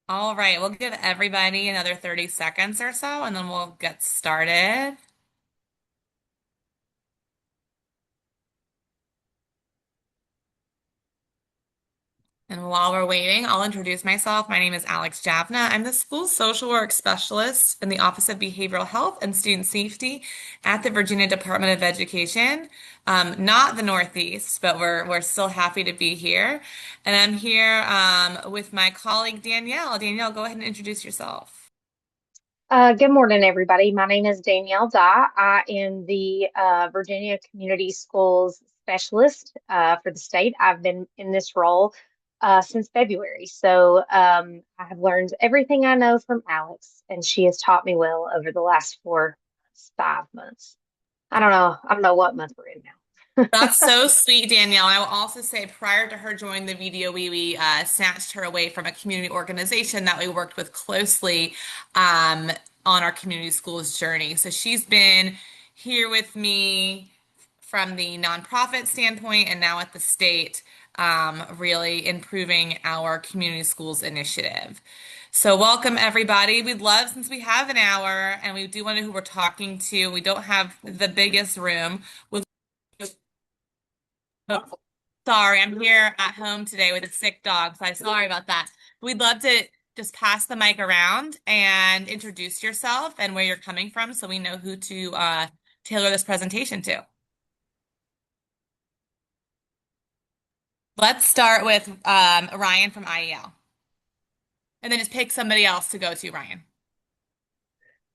All right, we'll give everybody another 30 seconds or so, and then we'll get started. And while we're waiting, I'll introduce myself. My name is Alex Javna. I'm the school social work specialist in the Office of Behavioral Health and Student Safety at the Virginia Department of Education. Not the Northeast, but we're still happy to be here. And I'm here with my colleague Danielle. Danielle, go ahead and introduce yourself. Good morning, everybody. My name is Danielle Dye. I am the Virginia Community Schools Specialist for the state. I've been in this role since February. I have learned everything I know from Alex, and she has taught me well over the last 5 months. I don't know what month we're in That's now. so sweet, Danielle. And I will also say, prior to her joining the video, we snatched her away from a community organization that we worked with closely um, on our community schools journey. So she's been here with me from the nonprofit standpoint and now at the state, really improving our community schools initiative. So welcome everybody. We'd love, since we have an hour and we do want to know who we're talking to, we don't have the biggest room. We'd Oh, sorry, I'm here at home today with a sick dog, so I'm sorry about that. We'd love to just pass the mic around and introduce yourself and where you're coming from so we know who to tailor this presentation to. Let's start with Ryan from IEL, and then just pick somebody else to go to, Ryan.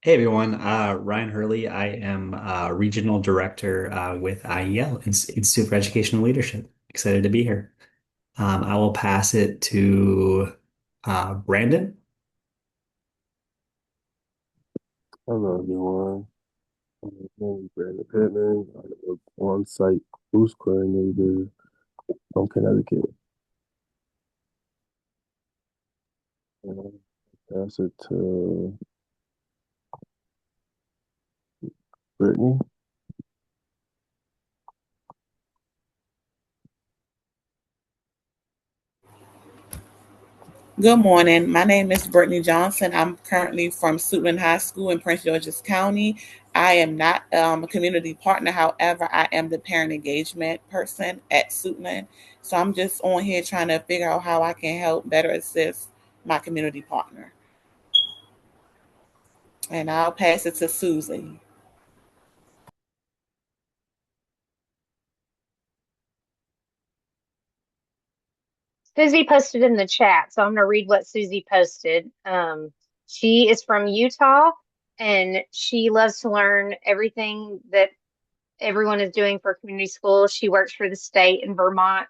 Hey everyone, Ryan Hurley. I am Regional Director with IEL, Institute for Educational Leadership. Excited to be here. I will pass it to Brandon. Hello, everyone. My name is Brandon Pittman. I'm an on-site boost coordinator from Connecticut. And I pass it to Brittany. Good morning. My name is Brittany Johnson. I'm currently from Suitland High School in Prince George's County. I am not a community partner. However, I am the parent engagement person at Suitland. So I'm just on here trying to figure out how I can help better assist my community partner. And I'll pass it to Susie. Susie posted in the chat, so I'm going to read what Susie posted. She is from Utah, and she loves to learn everything that everyone is doing for community schools. She works for the state in Vermont,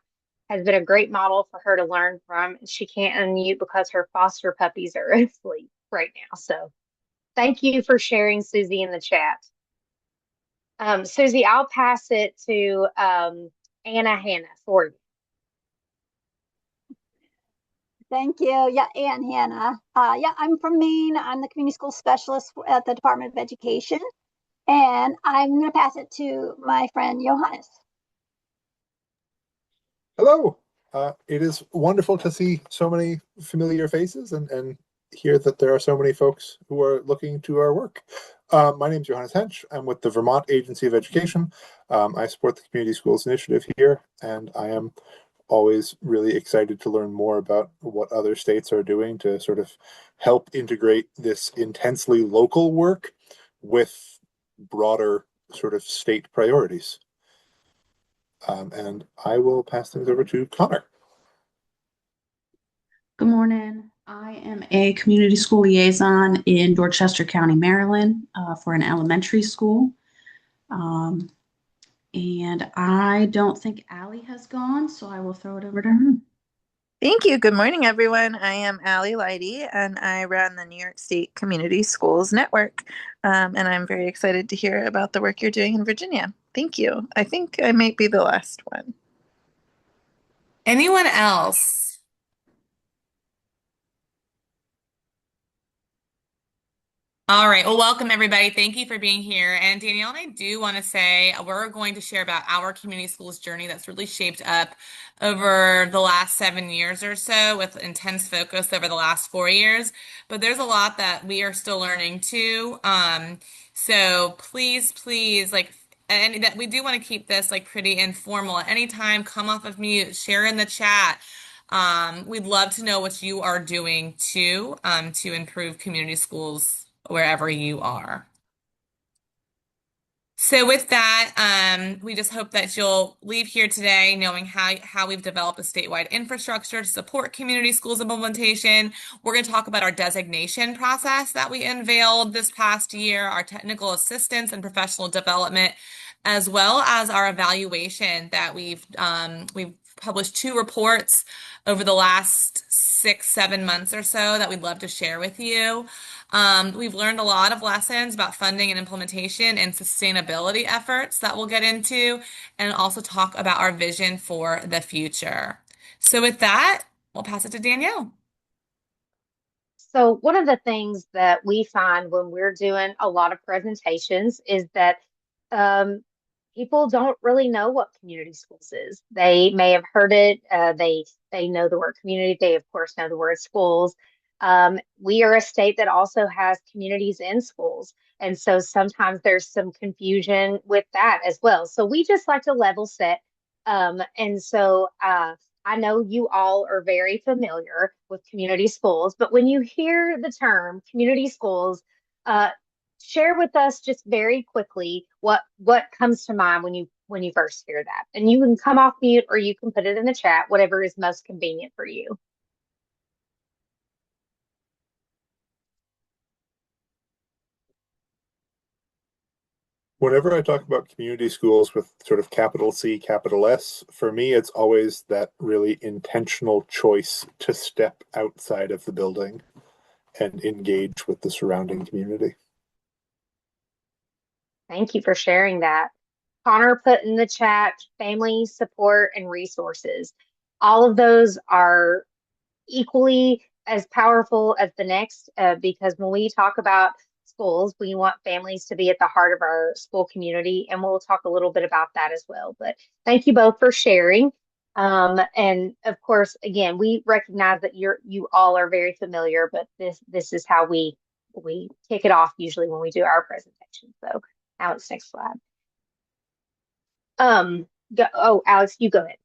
has been a great model for her to learn from. She can't unmute because her foster puppies are asleep right now. So thank you for sharing, Susie, in the chat. Susie, I'll pass it to Anna Hannah for you. Thank you. Yeah, and Hannah. Yeah, I'm from Maine. I'm the community school specialist at the Department of Education, and I'm going to pass it to my friend Johannes. Hello. It is wonderful to see so many familiar faces and hear that there are so many folks who are looking to our work. My name is Johannes Hench. I'm with the Vermont Agency of Education. I support the Community Schools Initiative here, and I am always really excited to learn more about what other states are doing to sort of help integrate this intensely local work with broader sort of state priorities. And I will pass things over to Connor. Good morning. I am a community school liaison in Dorchester County, Maryland, for an elementary school. Um, and I don't think Allie has gone, so I will throw it over to her. Thank you. Good morning, everyone. I am Allie Leidy, and I run the New York State Community Schools Network. And I'm very excited to hear about the work you're doing in Virginia. Thank you. I think I might be the last one. Anyone else? All right. Well, welcome everybody. Thank you for being here. And Danielle and I do want to say we're going to share about our community schools journey that's really shaped up over the last 7 years or so with intense focus over the last 4 years. But there's a lot that we are still learning too. So please, like, and that we do want to keep this like pretty informal. At any time, come off of mute, share in the chat. We'd love to know what you are doing to improve community schools wherever you are. So with that, we just hope that you'll leave here today knowing how we've developed a statewide infrastructure to support community schools implementation. We're going to talk about our designation process that we unveiled this past year, our technical assistance and professional development, as well as our evaluation that we've published 2 reports over the last 6, 7 months or so that we'd love to share with you. We've learned a lot of lessons about funding and implementation and sustainability efforts that we'll get into, and also talk about our vision for the future. So with that, we'll pass it to Danielle. So one of the things that we find when we're doing a lot of presentations is that um, people don't really know what community schools is. They may have heard it. They know the word community. They of course know the word schools. We are a state that also has communities in schools, and so sometimes there's some confusion with that as well. So we just like to level set. I know you all are very familiar with community schools, but when you hear the term community schools, uh, share with us just very quickly what comes to mind when you first hear that. And you can come off mute or you can put it in the chat, whatever is most convenient for you. Whenever I talk about community schools with sort of capital C, capital S, for me, it's always that really intentional choice to step outside of the building and engage with the surrounding community. Thank you for sharing that. Connor put in the chat family support and resources. All of those are equally as powerful as the next because when we talk about schools, we want families to be at the heart of our school community, and we'll talk a little bit about that as well. But thank you both for sharing. And of course, again, we recognize that you all are very familiar, but this is how we kick it off usually when we do our presentation. So Alex, next slide. Alex, you go ahead.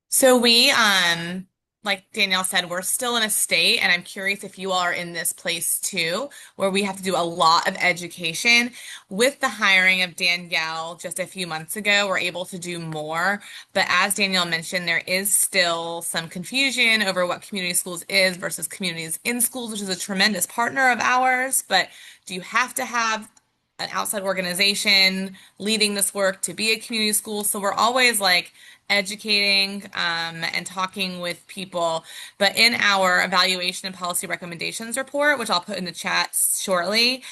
So like Danielle said, we're still in a state, and I'm curious if you all are in this place too, where we have to do a lot of education. With the hiring of Danielle just a few months ago, we're able to do more. But as Danielle mentioned, there is still some confusion over what community schools is versus communities in schools, which is a tremendous partner of ours. But do you have to have an outside organization leading this work to be a community school? So we're always like educating and talking with people. But in our evaluation and policy recommendations report, which I'll put in the chat shortly,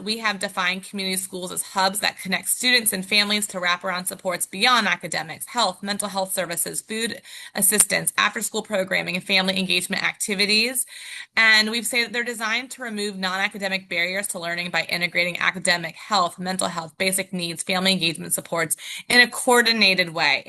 we have defined community schools as hubs that connect students and families to wraparound supports beyond academics, health, mental health services, food assistance, after-school programming, and family engagement activities. And we've said that they're designed to remove non-academic barriers to learning by integrating academic, health, mental health, basic needs, family engagement supports in a coordinated way.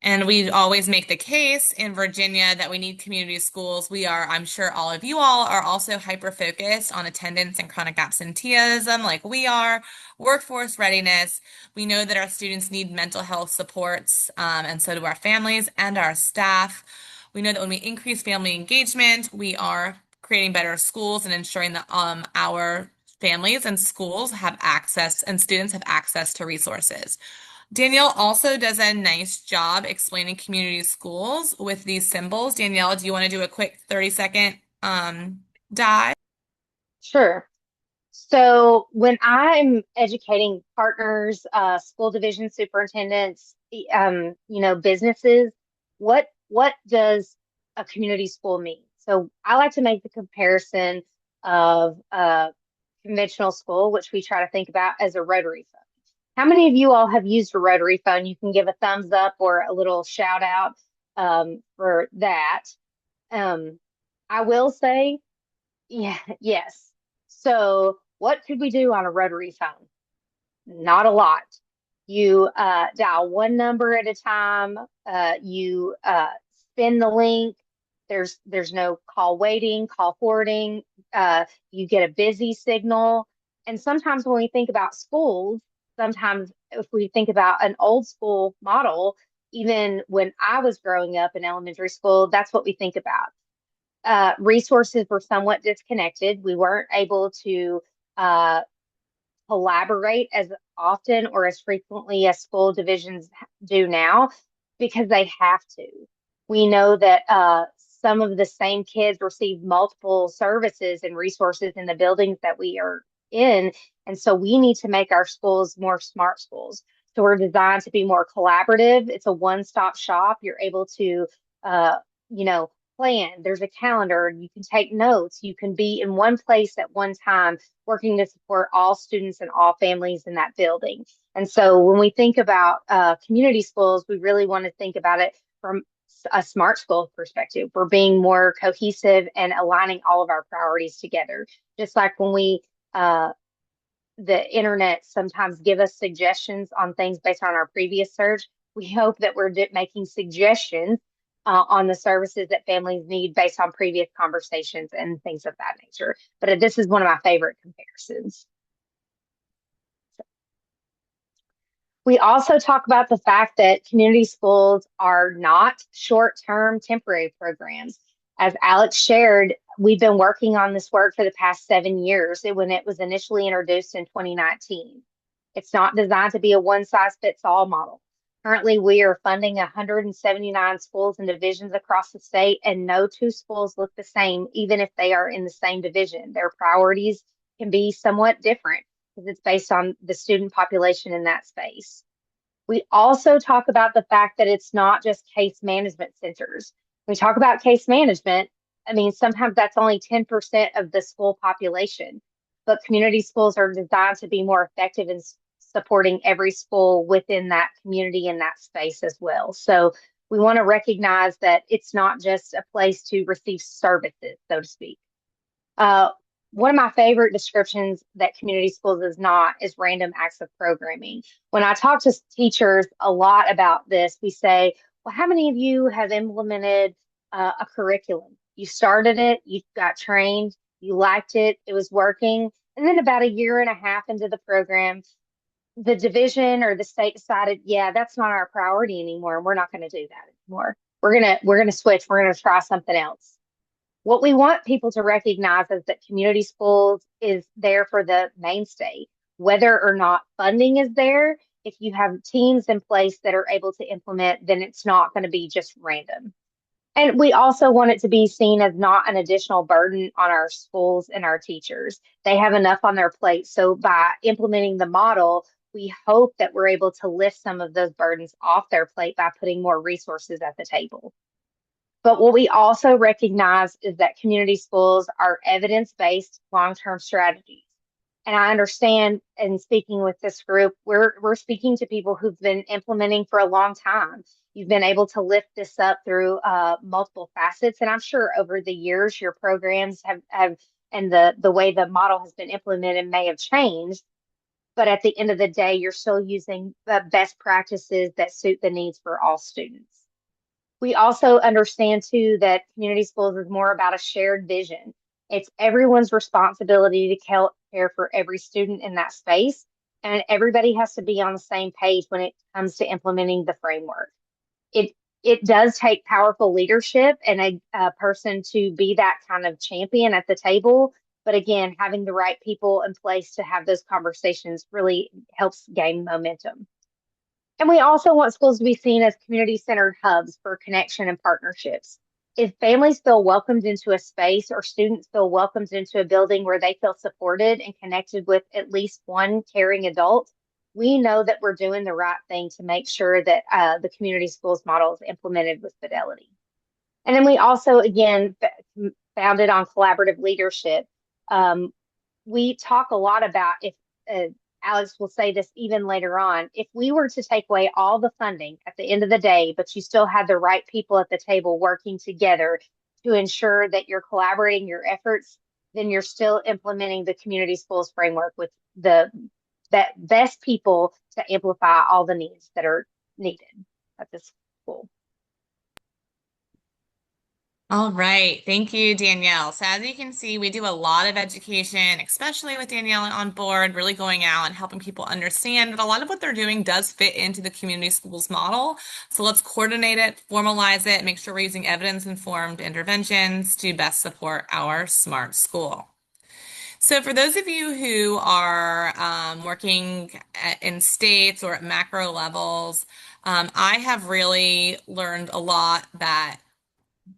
And we always make the case in Virginia that we need community schools. I'm sure all of you all are also hyper-focused on attendance and chronic absenteeism like we are, workforce readiness. We know that our students need mental health supports, and so do our families and our staff. We know that when we increase family engagement, we are creating better schools and ensuring that our families and schools have access and students have access to resources. Danielle also does a nice job explaining community schools with these symbols. Danielle, do you want to do a quick 30-second dive? Sure. So when I'm educating partners, school division superintendents, businesses, what does a community school mean? So I like to make the comparison of a conventional school, which we try to think about as a rotary phone. How many of you all have used a rotary phone? You can give a thumbs up or a little shout out for that. I will say, yeah, yes. So, what could we do on a rotary phone? Not a lot. You dial one number at a time. You spin the link. There's no call waiting, call forwarding. You get a busy signal. And sometimes when we think about schools, sometimes if we think about an old school model, even when I was growing up in elementary school, that's what we think about. Resources were somewhat disconnected. We weren't able to uh, collaborate as often or as frequently as school divisions do now because they have to. We know that some of the same kids receive multiple services and resources in the buildings that we are in. And so we need to make our schools more smart schools. So we're designed to be more collaborative. It's a one-stop shop. You're able to, uh, you know, plan. There's a calendar. You can take notes. You can be in one place at one time working to support all students and all families in that building. And so when we think about community schools, we really want to think about it from a smart school perspective. We're being more cohesive and aligning all of our priorities together. Just like when the internet sometimes give us suggestions on things based on our previous search, we hope that we're making suggestions on the services that families need based on previous conversations and things of that nature. But this is one of my favorite comparisons. We also talk about the fact that community schools are not short-term temporary programs. As Alex shared, we've been working on this work for the past 7 years when it was initially introduced in 2019. It's not designed to be a one-size-fits-all model. Currently, we are funding 179 schools and divisions across the state, and no two schools look the same, even if they are in the same division. Their priorities can be somewhat different because it's based on the student population in that space. We also talk about the fact that it's not just case management centers. When we talk about case management, I mean, sometimes that's only 10% of the school population, but community schools are designed to be more effective in supporting every school within that community in that space as well. So we want to recognize that it's not just a place to receive services, so to speak. One of my favorite descriptions that community schools is not is random acts of programming. When I talk to teachers a lot about this, we say, well, how many of you have implemented a curriculum? You started it, you got trained, you liked it, it was working. And then about a year and a half into the program, the division or the state decided, yeah, that's not our priority anymore. And we're not going to do that anymore. We're gonna switch. We're gonna try something else. What we want people to recognize is that community schools is there for the mainstay, whether or not funding is there. If you have teams in place that are able to implement, then it's not going to be just random. And we also want it to be seen as not an additional burden on our schools and our teachers. They have enough on their plate. So by implementing the model, we hope that we're able to lift some of those burdens off their plate by putting more resources at the table. But what we also recognize is that community schools are evidence-based long-term strategies. And I understand in speaking with this group, we're speaking to people who've been implementing for a long time. You've been able to lift this up through multiple facets. And I'm sure over the years, your programs have and the way the model has been implemented may have changed. But at the end of the day, you're still using best practices that suit the needs for all students. We also understand too that community schools is more about a shared vision. It's everyone's responsibility to care for every student in that space, and everybody has to be on the same page when it comes to implementing the framework. It it does take powerful leadership and a person to be that kind of champion at the table. But again, having the right people in place to have those conversations really helps gain momentum. And we also want schools to be seen as community-centered hubs for connection and partnerships. If families feel welcomed into a space or students feel welcomed into a building where they feel supported and connected with at least one caring adult, we know that we're doing the right thing to make sure that the community schools model is implemented with fidelity. And then we also, again, founded on collaborative leadership. We talk a lot about if Alex will say this even later on, if we were to take away all the funding at the end of the day, but you still had the right people at the table working together to ensure that you're collaborating your efforts, then you're still implementing the community schools framework with the that best people to amplify all the needs that are needed at this school. All right. Thank you, Danielle. So as you can see, we do a lot of education, especially with Danielle on board, really going out and helping people understand that a lot of what they're doing does fit into the community schools model. So let's coordinate it, formalize it, make sure we're using evidence-informed interventions to best support our smart school. So for those of you who are working in states or at macro levels, I have really learned a lot that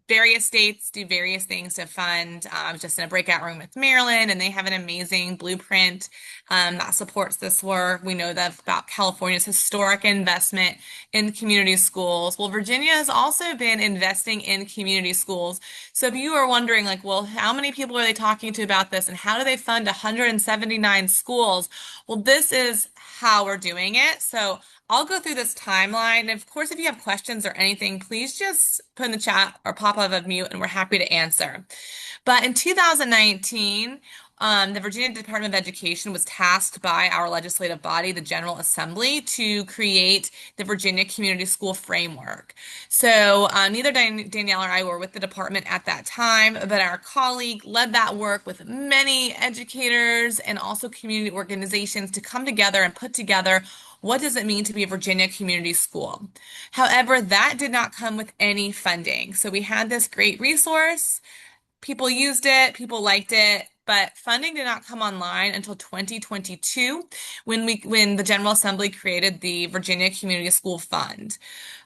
various states do various things to fund. I was just in a breakout room with Maryland, and they have an amazing blueprint that supports this work. We know that about California's historic investment in community schools. Well, Virginia has also been investing in community schools. So if you are wondering, like, well, how many people are they talking to about this, and how do they fund 179 schools? Well, this is how we're doing it. So I'll go through this timeline. And of course, if you have questions or anything, please just put in the chat or pop out of mute and we're happy to answer. But in 2019, the Virginia Department of Education was tasked by our legislative body, the General Assembly, to create the Virginia Community School Framework. So neither Danielle or I were with the department at that time, but our colleague led that work with many educators and also community organizations to come together and put together what does it mean to be a Virginia community school. However, that did not come with any funding. So we had this great resource. People used it, people liked it, but funding did not come online until 2022 when the General Assembly created the Virginia Community School Fund.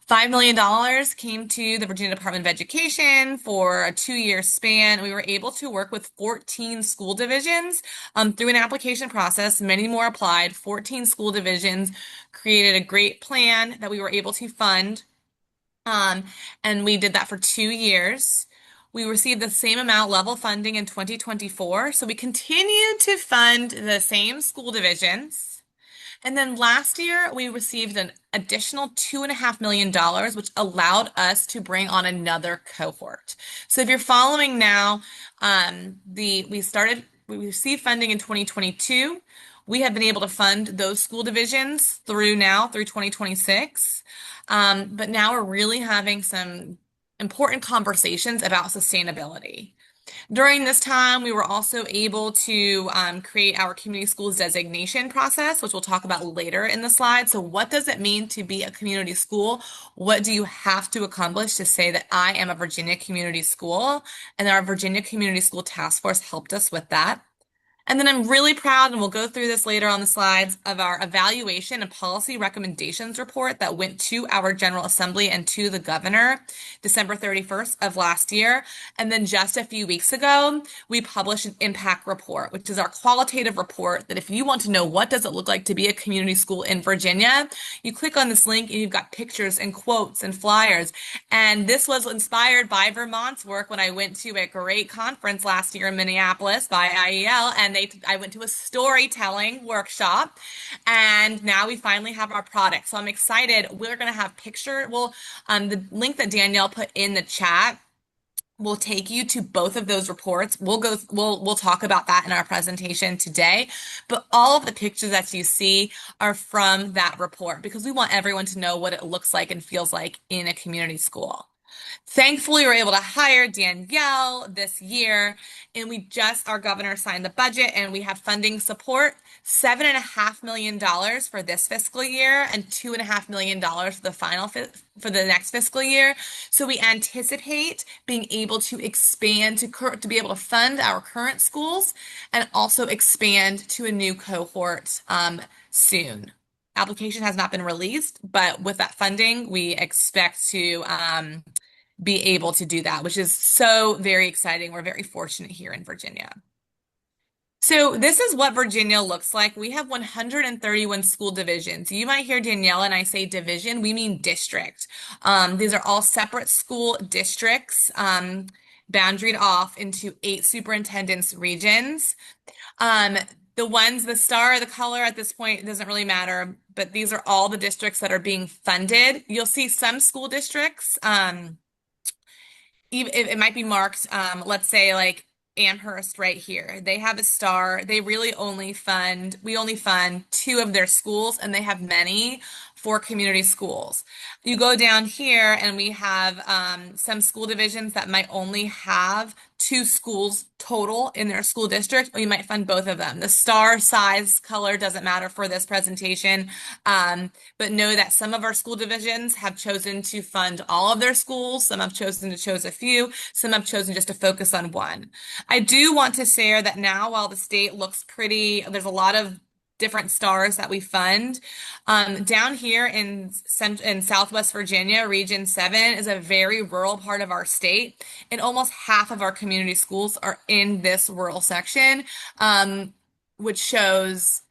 $5 million came to the Virginia Department of Education for a 2-year span. We were able to work with 14 school divisions through an application process. Many more applied. 14 school divisions created a great plan that we were able to fund. And we did that for 2 years. We received the same amount level funding in 2024. So we continued to fund the same school divisions. And then last year, we received an additional $2.5 million, which allowed us to bring on another cohort. So if you're following now, we received funding in 2022. We have been able to fund those school divisions through 2026. But now we're really having some important conversations about sustainability. During this time, we were also able to create our community schools designation process, which we'll talk about later in the slide. So what does it mean to be a community school? What do you have to accomplish to say that I am a Virginia community school? And our Virginia Community School Task Force helped us with that. And then I'm really proud, and we'll go through this later on the slides, of our evaluation and policy recommendations report that went to our General Assembly and to the governor December 31st of last year. And then just a few weeks ago, we published an impact report, which is our qualitative report that if you want to know what does it look like to be a community school in Virginia, you click on this link and you've got pictures and quotes and flyers. And this was inspired by Vermont's work when I went to a great conference last year in Minneapolis by IEL, and I went to a storytelling workshop, and now we finally have our product. So I'm excited. We're going to have the link that Danielle put in the chat will take you to both of those reports. We'll talk about that in our presentation today, but all of the pictures that you see are from that report because we want everyone to know what it looks like and feels like in a community school. Thankfully, we were able to hire Danielle this year, and our governor signed the budget, and we have funding support, $7.5 million for this fiscal year and $2.5 million for the next fiscal year. So we anticipate being able to expand to be able to fund our current schools and also expand to a new cohort soon. Application has not been released, but with that funding, we expect to be able to do that, which is so very exciting. We're very fortunate here in Virginia. So this is what Virginia looks like. We have 131 school divisions. You might hear Danielle and I say division, we mean district. These are all separate school districts, boundaried off into 8 superintendents regions. The ones, the star, the color at this point it doesn't really matter, but these are all the districts that are being funded. You'll see some school districts, even it might be marked, let's say like Amherst right here. They have a star. They really only fund, we only fund two of their schools, and they have many for community schools. You go down here, and we have some school divisions that might only have two schools total in their school district, or you might fund both of them. The star size color doesn't matter for this presentation, but know that some of our school divisions have chosen to fund all of their schools. Some have chosen to choose a few. Some have chosen just to focus on one. I do want to share that now, while the state looks pretty, there's a lot of different stars that we fund. Down here in Southwest Virginia, Region 7 is a very rural part of our state, and almost half of our community schools are in this rural section, which shows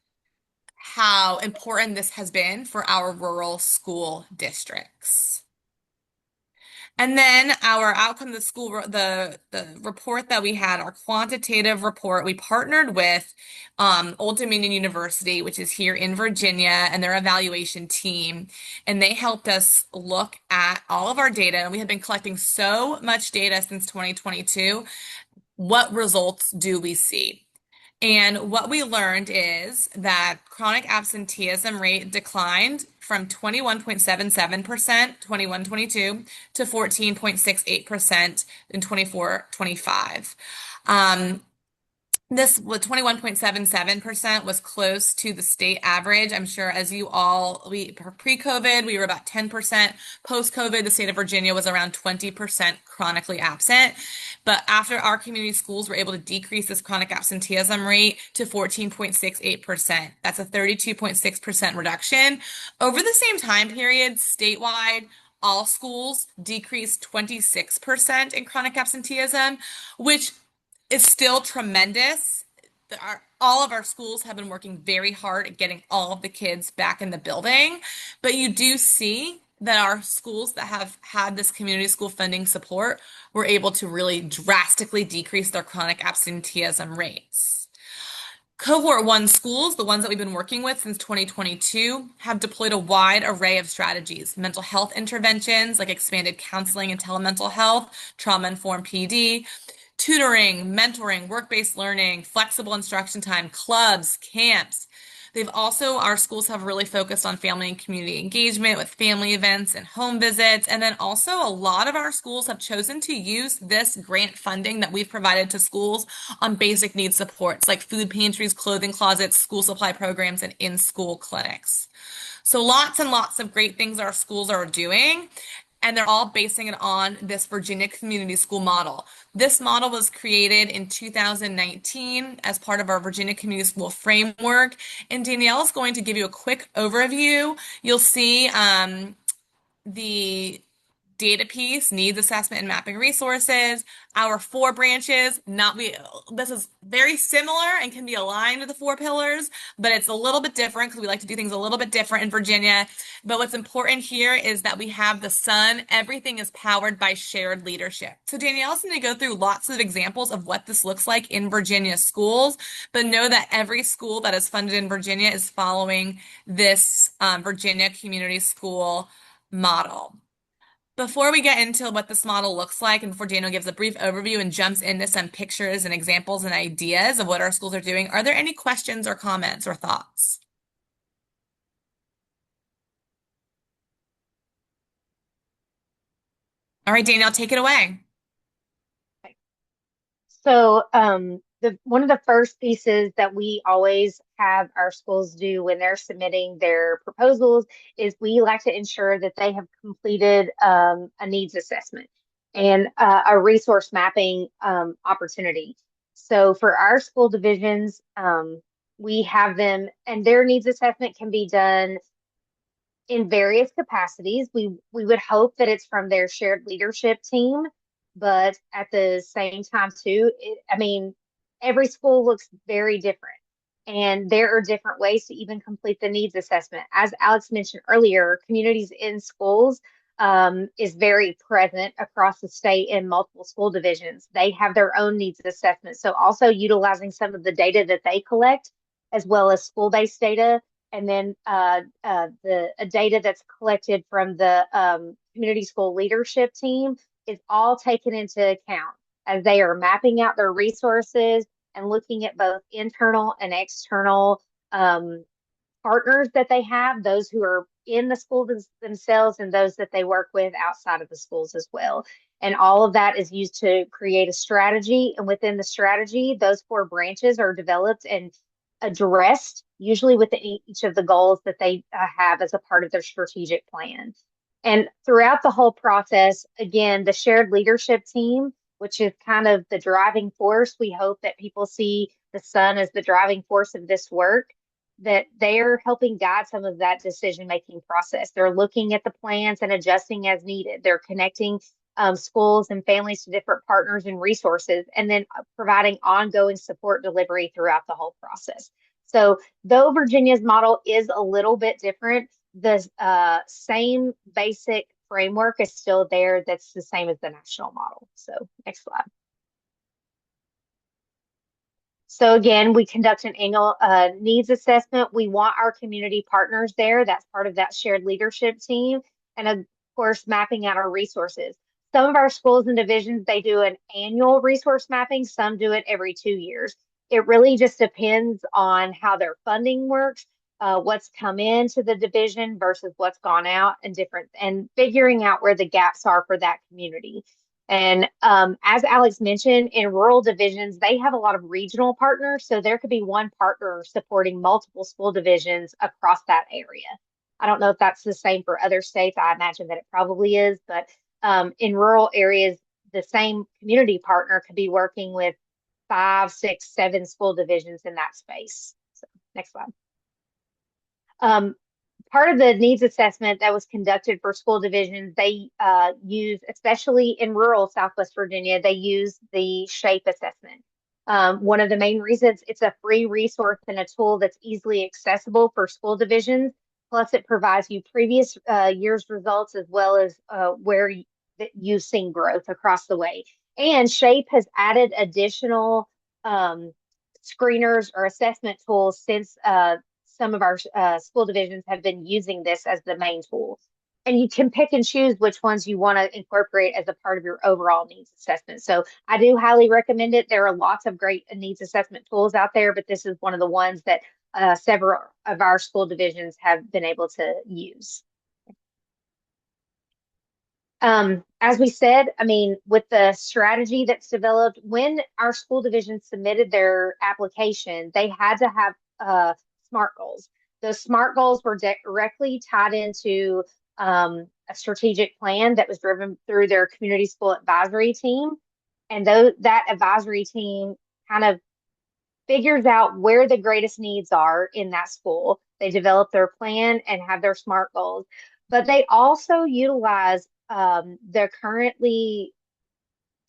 how important this has been for our rural school districts. And then our outcome, the school, the report that we had, our quantitative report, we partnered with Old Dominion University, which is here in Virginia, and their evaluation team. And they helped us look at all of our data. And we have been collecting so much data since 2022. What results do we see? And what we learned is that chronic absenteeism rate declined from 21.77% 21-22 to 14.68% in 24-25. This 21.77% was close to the state average. I'm sure as you all, pre-COVID, we were about 10%. Post-COVID, the state of Virginia was around 20% chronically absent. But after our community schools were able to decrease this chronic absenteeism rate to 14.68%, that's a 32.6% reduction. Over the same time period, statewide, all schools decreased 26% in chronic absenteeism, which is still tremendous. All of our schools have been working very hard at getting all of the kids back in the building, but you do see that our schools that have had this community school funding support were able to really drastically decrease their chronic absenteeism rates. Cohort 1 schools, the ones that we've been working with since 2022, have deployed a wide array of strategies: mental health interventions like expanded counseling and telemental health, trauma-informed PD, tutoring, mentoring, work-based learning, flexible instruction time, clubs, camps. Our schools have really focused on family and community engagement with family events and home visits. And then also a lot of our schools have chosen to use this grant funding that we've provided to schools on basic needs supports like food pantries, clothing closets, school supply programs, and in-school clinics. So lots and lots of great things our schools are doing, and they're all basing it on this Virginia Community School model. This model was created in 2019 as part of our Virginia Community School framework, and Danielle is going to give you a quick overview. You'll see the data piece, needs assessment and mapping resources, our 4 branches. This is very similar and can be aligned with the 4 pillars, but it's a little bit different because we like to do things a little bit different in Virginia. But what's important here is that we have the sun. Everything is powered by shared leadership. So Danielle's going to go through lots of examples of what this looks like in Virginia schools, but know that every school that is funded in Virginia is following this Virginia Community School model. Before we get into what this model looks like, and before Daniel gives a brief overview and jumps into some pictures and examples and ideas of what our schools are doing, are there any questions or comments or thoughts? All right, Daniel, take it away. So one of the first pieces that we always have our schools do when they're submitting their proposals is we like to ensure that they have completed a needs assessment and a resource mapping opportunity. So for our school divisions, we have them, and their needs assessment can be done in various capacities. We would hope that it's from their shared leadership team, but at the same time too, every school looks very different, and there are different ways to even complete the needs assessment. As Alex mentioned earlier, communities in schools is very present across the state in multiple school divisions. They have their own needs assessment. So also utilizing some of the data that they collect as well as school-based data, and then the data that's collected from the community school leadership team is all taken into account as they are mapping out their resources and looking at both internal and external partners that they have, those who are in the schools themselves and those that they work with outside of the schools as well. And all of that is used to create a strategy. And within the strategy, those 4 branches are developed and addressed, usually within each of the goals that they have as a part of their strategic plan. And throughout the whole process, again, the shared leadership team, which is kind of the driving force, we hope that people see the sun as the driving force of this work, that they're helping guide some of that decision-making process. They're looking at the plans and adjusting as needed. They're connecting schools and families to different partners and resources, and then providing ongoing support delivery throughout the whole process. So though Virginia's model is a little bit different, the same basic framework is still there that's the same as the national model. So next slide. So again, we conduct an annual needs assessment. We want our community partners there. That's part of that shared leadership team. And of course, mapping out our resources. Some of our schools and divisions, they do an annual resource mapping. Some do it every 2 years. It really just depends on how their funding works, what's come into the division versus what's gone out, and figuring out where the gaps are for that community. And as Alex mentioned, in rural divisions, they have a lot of regional partners. So there could be one partner supporting multiple school divisions across that area. I don't know if that's the same for other states. I imagine that it probably is. But in rural areas, the same community partner could be working with 5, 6, 7 school divisions in that space. So next slide. Part of the needs assessment that was conducted for school divisions, they use, especially in rural Southwest Virginia, they use the SHAPE assessment. One of the main reasons, it's a free resource and a tool that's easily accessible for school divisions. Plus, it provides you previous year's results as well as where you've seen growth across the way. And SHAPE has added additional screeners or assessment tools since some of our school divisions have been using this as the main tool. And you can pick and choose which ones you want to incorporate as a part of your overall needs assessment. So I do highly recommend it. There are lots of great needs assessment tools out there, but this is one of the ones that several of our school divisions have been able to use. As we said, I mean, with the strategy that's developed, when our school division submitted their application, they had to have SMART goals. Those SMART goals were directly tied into a strategic plan that was driven through their community school advisory team. And that advisory team kind of figures out where the greatest needs are in that school. They develop their plan and have their SMART goals, but they also utilize their currently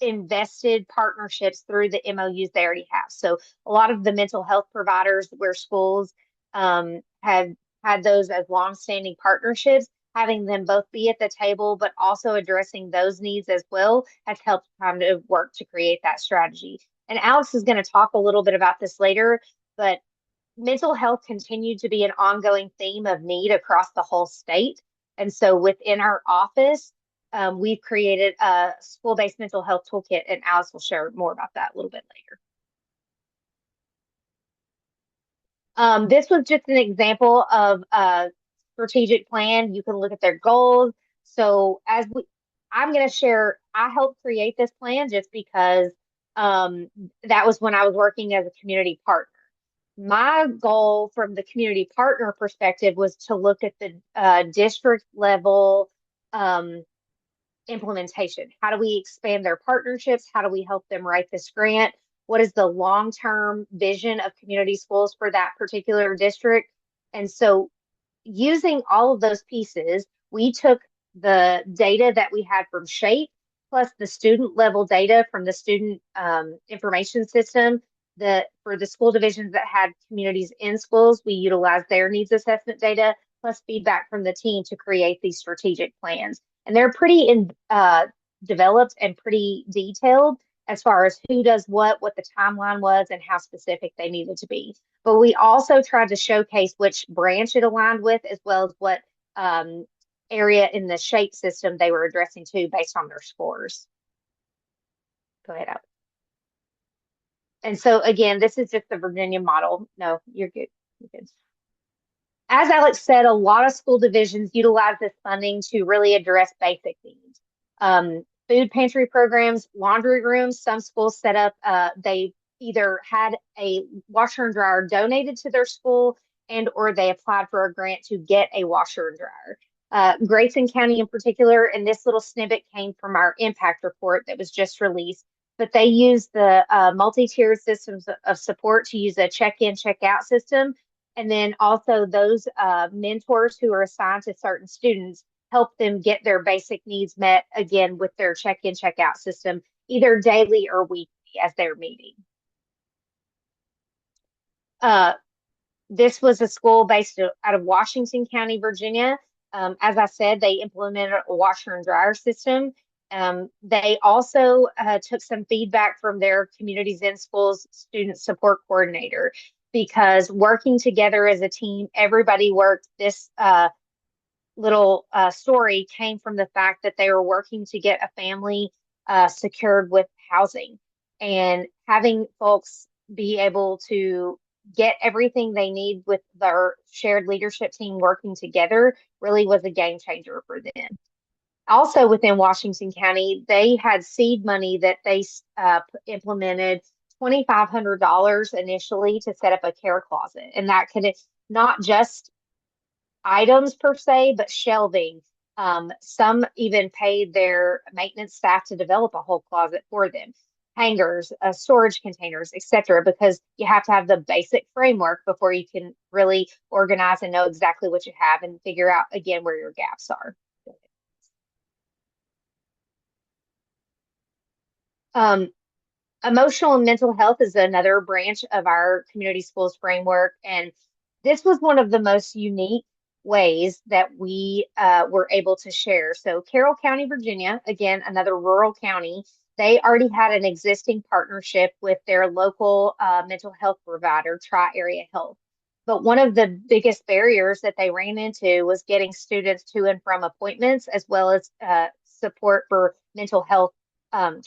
invested partnerships through the MOUs they already have. So a lot of the mental health providers where schools have had those as longstanding partnerships, having them both be at the table, but also addressing those needs as well has helped kind of work to create that strategy. And Alex is going to talk a little bit about this later, but mental health continued to be an ongoing theme of need across the whole state. And so within our office, we've created a school-based mental health toolkit, and Alice will share more about that a little bit later. This was just an example of a strategic plan. You can look at their goals. So I'm going to share, I helped create this plan just because that was when I was working as a community partner. My goal from the community partner perspective was to look at the district level implementation. How do we expand their partnerships? How do we help them write this grant? What is the long-term vision of community schools for that particular district? And so using all of those pieces, we took the data that we had from SHAPE plus the student level data from the student information system. For the school divisions that had communities in schools, we utilized their needs assessment data plus feedback from the team to create these strategic plans. And they're pretty developed and pretty detailed as far as who does what the timeline was, and how specific they needed to be. But we also tried to showcase which branch it aligned with, as well as what um, area in the shape system they were addressing to based on their scores. Go ahead, Alex. And so again, this is just the Virginia model. No, you're good. You're good. As Alex said, a lot of school divisions utilize this funding to really address basic needs. Food pantry programs, laundry rooms, some schools set up, they either had a washer and dryer donated to their school and or they applied for a grant to get a washer and dryer. Grayson County in particular, and this little snippet came from our impact report that was just released, but they use the multi-tiered systems of support to use a check-in, check-out system. And then also those mentors who are assigned to certain students help them get their basic needs met again with their check-in, check-out system, either daily or weekly as they're meeting. This was a school based out of Washington County, Virginia. As I said, they implemented a washer and dryer system. They also took some feedback from their Communities in Schools student support coordinator, because working together as a team, everybody worked. This little story came from the fact that they were working to get a family secured with housing, and having folks be able to get everything they need with their shared leadership team working together really was a game changer for them. Also within Washington County, they had seed money that they implemented $2,500 initially to set up a care closet. And that could not just items per se, but shelving. Some even paid their maintenance staff to develop a whole closet for them, hangers, storage containers, etc., because you have to have the basic framework before you can really organize and know exactly what you have and figure out again where your gaps are. Emotional and mental health is another branch of our community schools framework, and this was one of the most unique ways that we were able to share. So Carroll County, Virginia, again, another rural county, they already had an existing partnership with their local mental health provider, Tri-Area Health. But one of the biggest barriers that they ran into was getting students to and from appointments, as well as support for mental health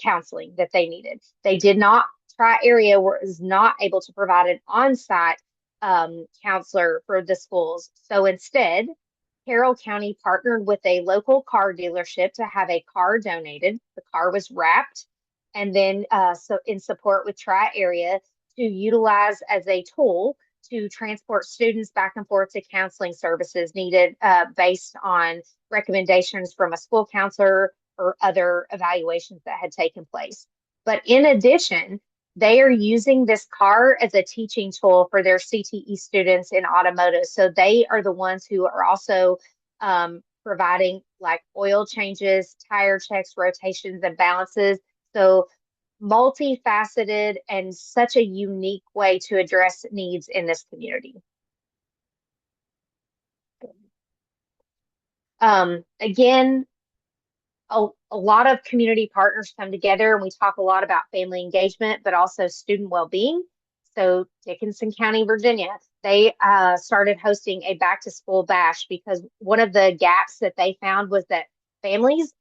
counseling that they needed. They did not, Tri-Area was not able to provide an on-site counselor for the schools. So instead, Carroll County partnered with a local car dealership to have a car donated. The car was wrapped, and then so in support with Tri-Area to utilize as a tool to transport students back and forth to counseling services needed based on recommendations from a school counselor or other evaluations that had taken place. But in addition, they are using this car as a teaching tool for their CTE students in automotive. So they are the ones who are also providing like oil changes, tire checks, rotations, and balances. So multifaceted and such a unique way to address needs in this community. Again, a lot of community partners come together, and we talk a lot about family engagement, but also student well-being. So Dickinson County, Virginia, they started hosting a back to school bash, because one of the gaps that they found was that families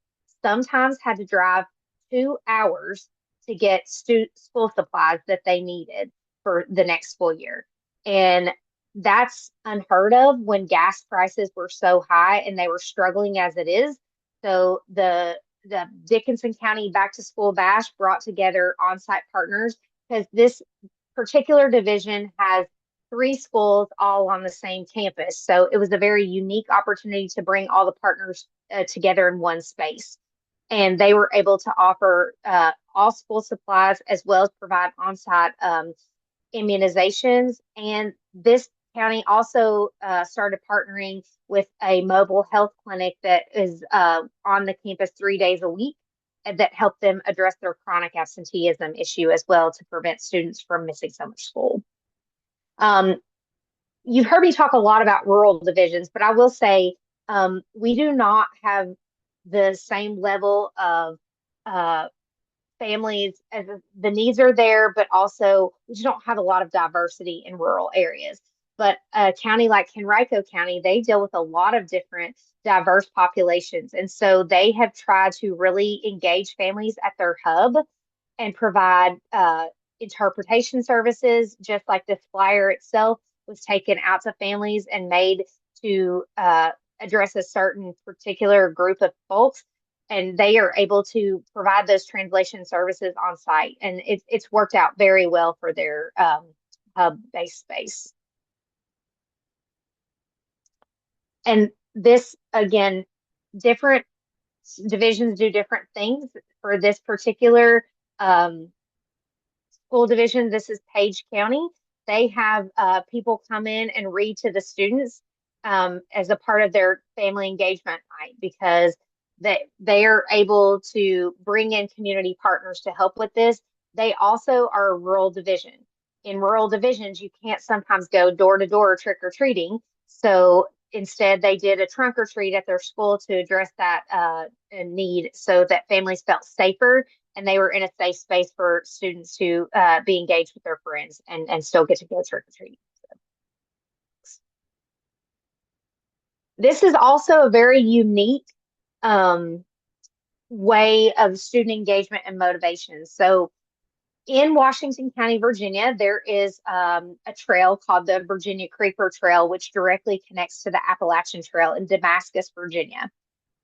sometimes had to drive 2 hours to get school supplies that they needed for the next school year. And that's unheard of when gas prices were so high and they were struggling as it is. So the Dickinson County Back to School Bash brought together on-site partners, because this particular division has 3 schools all on the same campus. So it was a very unique opportunity to bring all the partners together in one space. And they were able to offer all school supplies as well as provide on-site immunizations. And this county also started partnering with a mobile health clinic that is on the campus 3 days a week, that help them address their chronic absenteeism issue as well, to prevent students from missing so much school. You've heard me talk a lot about rural divisions, but I will say we do not have the same level of families, as the needs are there, but also we just don't have a lot of diversity in rural areas. But a county like Henrico County, they deal with a lot of different diverse populations. And so they have tried to really engage families at their hub and provide interpretation services, just like this flyer itself was taken out to families and made to address a certain particular group of folks. And they are able to provide those translation services on site. And it's worked out very well for their hub-based space. And this, again, different divisions do different things. For this particular school division, this is Page County. They have people come in and read to the students as a part of their family engagement night, because they are able to bring in community partners to help with this. They also are a rural division. In rural divisions, you can't sometimes go door to door trick or treating. So instead, they did a trunk or treat at their school to address that need, so that families felt safer and they were in a safe space for students to be engaged with their friends and still get to go trick or treating. So this is also a very unique way of student engagement and motivation. So in Washington County, Virginia, there is a trail called the Virginia Creeper Trail, which directly connects to the Appalachian Trail in Damascus, Virginia.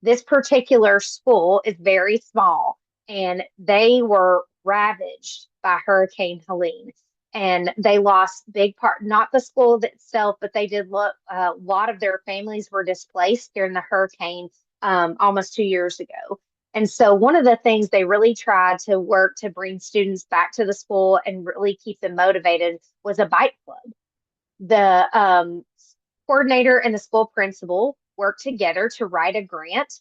This particular school is very small, and they were ravaged by Hurricane Helene. And they lost big part, not the school itself, but they did look, a lot of their families were displaced during the hurricane almost 2 years ago. And so one of the things they really tried to work to bring students back to the school and really keep them motivated was a bike club. The coordinator and the school principal worked together to write a grant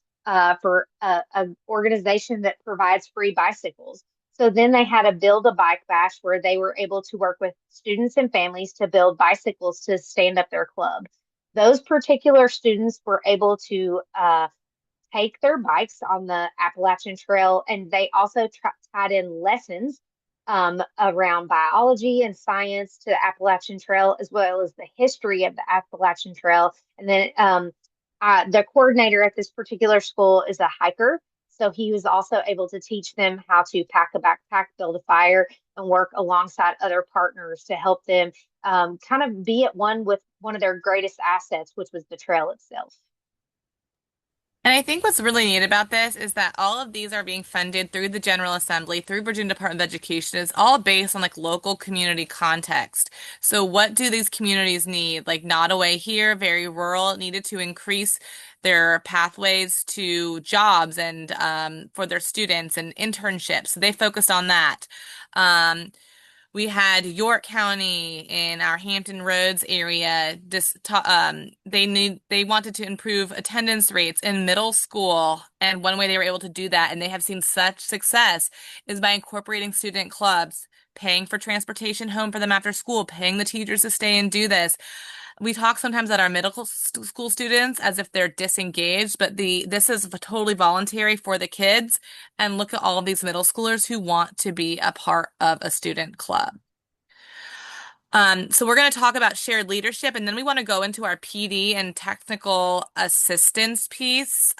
for an organization that provides free bicycles. So then they had a build a bike bash where they were able to work with students and families to build bicycles to stand up their club. Those particular students were able to take their bikes on the Appalachian Trail, and they also tied in lessons around biology and science to the Appalachian Trail, as well as the history of the Appalachian Trail. And then the coordinator at this particular school is a hiker. So he was also able to teach them how to pack a backpack, build a fire, and work alongside other partners to help them kind of be at one with one of their greatest assets, which was the trail itself. And I think what's really neat about this is that all of these are being funded through the General Assembly, through Virginia Department of Education. It's all based on like local community context. So what do these communities need? Like Nottoway here, very rural, needed to increase their pathways to jobs and for their students and internships. So they focused on that. We had York County in our Hampton Roads area. They wanted to improve attendance rates in middle school, and one way they were able to do that, and they have seen such success, is by incorporating student clubs, paying for transportation home for them after school, paying the teachers to stay and do this. We talk sometimes at our middle school students as if they're disengaged, but this is totally voluntary for the kids. And look at all of these middle schoolers who want to be a part of a student club. So we're going to talk about shared leadership, and then we want to go into our PD and technical assistance piece.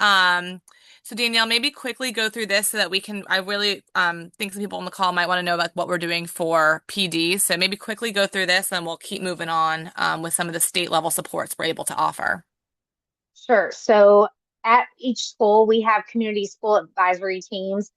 So Danielle, maybe quickly go through this so that we can, I really think some people on the call might want to know about what we're doing for PD. So maybe quickly go through this and we'll keep moving on with some of the state level supports we're able to offer. Sure. So at each school, we have community school advisory teams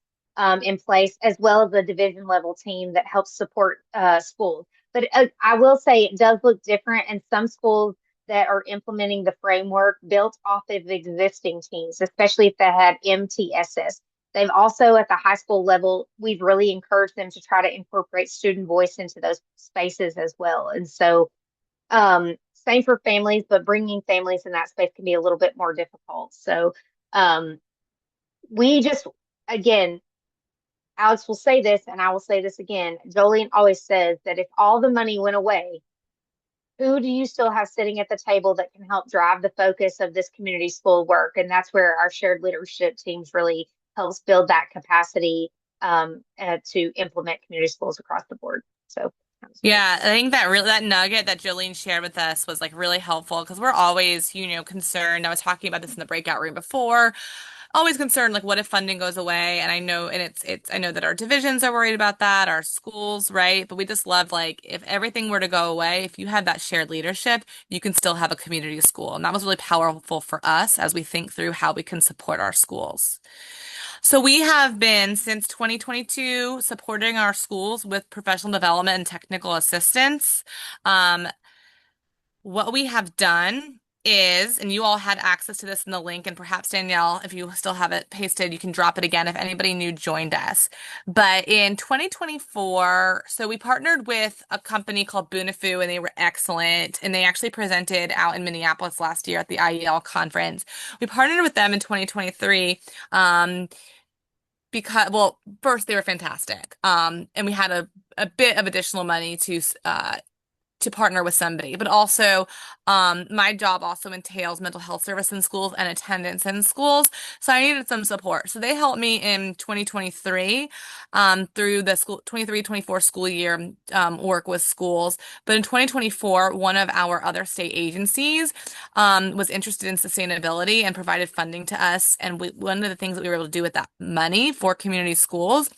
in place, as well as a division level team that helps support schools. But I will say it does look different in some schools that are implementing the framework built off of existing teams, especially if they had MTSS. They've also, at the high school level, we've really encouraged them to try to incorporate student voice into those spaces as well. And so same for families, but bringing families in that space can be a little bit more difficult. So we just, again, Alex will say this, and I will say this again. Jolene always says that if all the money went away, who do you still have sitting at the table that can help drive the focus of this community school work? And that's where our shared leadership teams really helps build that capacity to implement community schools across the board. So that was great. Yeah, I think that nugget that Jolene shared with us was like really helpful because we're always, concerned. I was talking about this in the breakout room before. Always concerned, like what if funding goes away? And I know, and I know that our divisions are worried about that, our schools, right? But we just love like if everything were to go away, if you had that shared leadership, you can still have a community school. And that was really powerful for us as we think through how we can support our schools. So we have been since 2022 supporting our schools with professional development and technical assistance. Um, what we have done is, and you all had access to this in the link, and perhaps Danielle, if you still have it pasted, you can drop it again if anybody new joined us. But in 2024, so we partnered with a company called Bunifu, and they were excellent. And they actually presented out in Minneapolis last year at the IEL conference. We partnered with them in 2023. Because, well, first they were fantastic. And we had a bit of additional money to partner with somebody, but also my job also entails mental health service in schools and attendance in schools. So I needed some support. So they helped me in 2023 through the school 23-24 school year work with schools. But in 2024, one of our other state agencies was interested in sustainability and provided funding to us. And one of the things that we were able to do with that money for community schools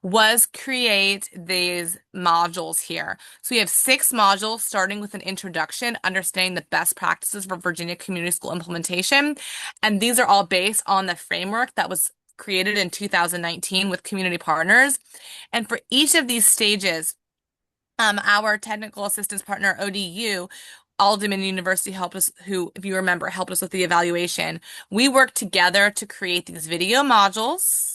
was create these modules here. So we have 6 modules starting with an introduction, understanding the best practices for Virginia community school implementation. And these are all based on the framework that was created in 2019 with community partners. And for each of these stages, our technical assistance partner, ODU, All Dominion University helped us, who, if you remember, helped us with the evaluation. We worked together to create these video modules.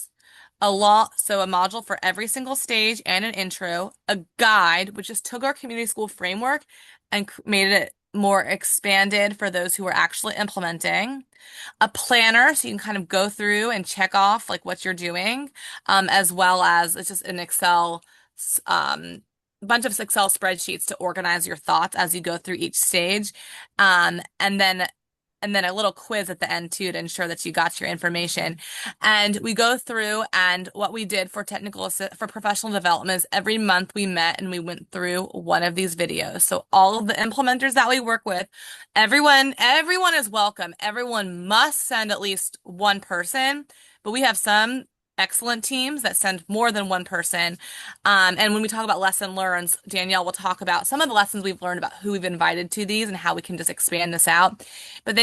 So a module for every single stage and an intro, a guide, which just took our community school framework and made it more expanded for those who are actually implementing, a planner so you can kind of go through and check off like what you're doing, as well as it's just an Excel, bunch of Excel spreadsheets to organize your thoughts as you go through each stage, and then a little quiz at the end too to ensure that you got your information. And we go through, and what we did for for professional development is every month we met and we went through one of these videos. So all of the implementers that we work with, everyone is welcome. Everyone must send at least one person, but we have some excellent teams that send more than one person. And when we talk about lesson learns, Danielle will talk about some of the lessons we've learned about who we've invited to these and how we can just expand this out. But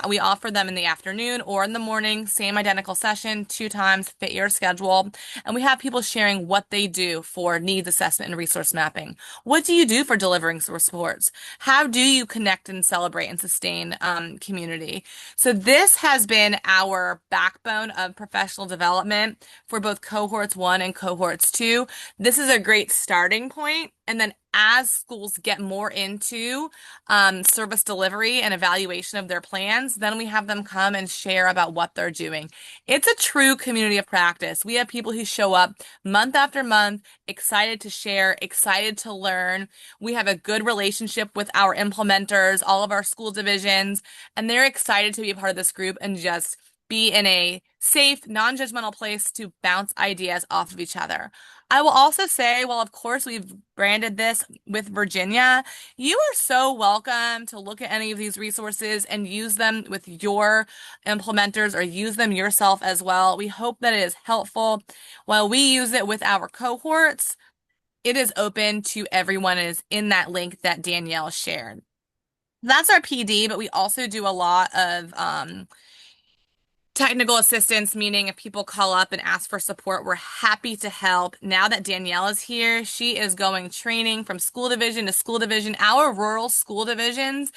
we offer them in the afternoon or in the morning, same identical session, 2 times, fit your schedule. And we have people sharing what they do for needs assessment and resource mapping. What do you do for delivering supports? How do you connect and celebrate and sustain community? So this has been our backbone of professional development for both cohorts 1 and cohorts 2. This is a great starting point. And then as schools get more into service delivery and evaluation of their plans, then we have them come and share about what they're doing. It's a true community of practice. We have people who show up month after month, excited to share, excited to learn. We have a good relationship with our implementers, all of our school divisions, and they're excited to be a part of this group and just be in a safe, non-judgmental place to bounce ideas off of each other. I will also say, well, of course, we've branded this with Virginia. You are so welcome to look at any of these resources and use them with your implementers or use them yourself as well. We hope that it is helpful. While we use it with our cohorts, it is open to everyone and is in that link that Danielle shared. That's our PD, but we also do a lot of technical assistance, meaning if people call up and ask for support, we're happy to help. Now that Danielle is here, she is going training from school division to school division. Our rural school divisions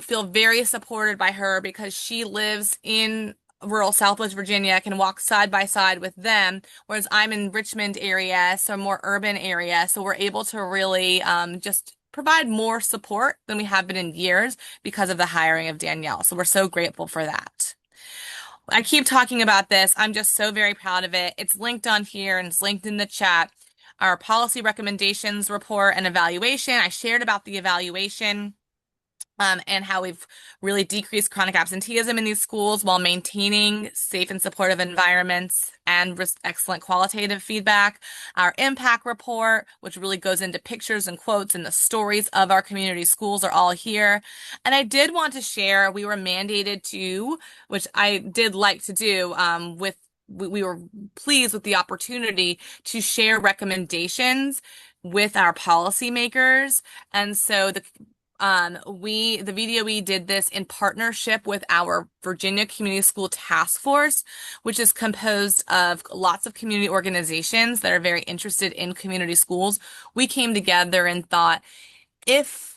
feel very supported by her because she lives in rural Southwest Virginia, can walk side by side with them, whereas I'm in Richmond area, so more urban area. So we're able to really just provide more support than we have been in years because of the hiring of Danielle. So we're so grateful for that. I keep talking about this. I'm just so very proud of it. It's linked on here and it's linked in the chat. Our policy recommendations report and evaluation. I shared about the evaluation. and how we've really decreased chronic absenteeism in these schools while maintaining safe and supportive environments and excellent qualitative feedback. Our impact report, which really goes into pictures and quotes and the stories of our community schools, are all here. And I did want to share, we were mandated to, which I did like to do, we were pleased with the opportunity to share recommendations with our policymakers. And so the VDOE did this in partnership with our Virginia Community School Task Force, which is composed of lots of community organizations that are very interested in community schools. We came together and thought, if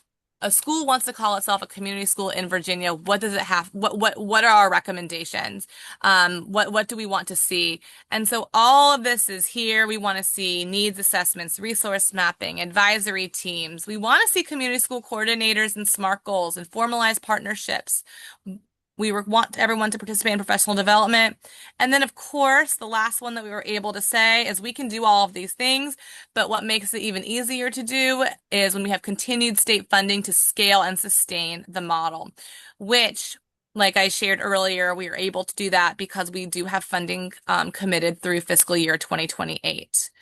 a school wants to call itself a community school in Virginia, what does it have? What are our recommendations? What do we want to see? And so all of this is here. We want to see needs assessments, resource mapping, advisory teams. We want to see community school coordinators and SMART goals and formalized partnerships. We want everyone to participate in professional development. And then, of course, the last one that we were able to say is we can do all of these things, but what makes it even easier to do is when we have continued state funding to scale and sustain the model, which, like I shared earlier, we are able to do that because we do have funding committed through fiscal year 2028.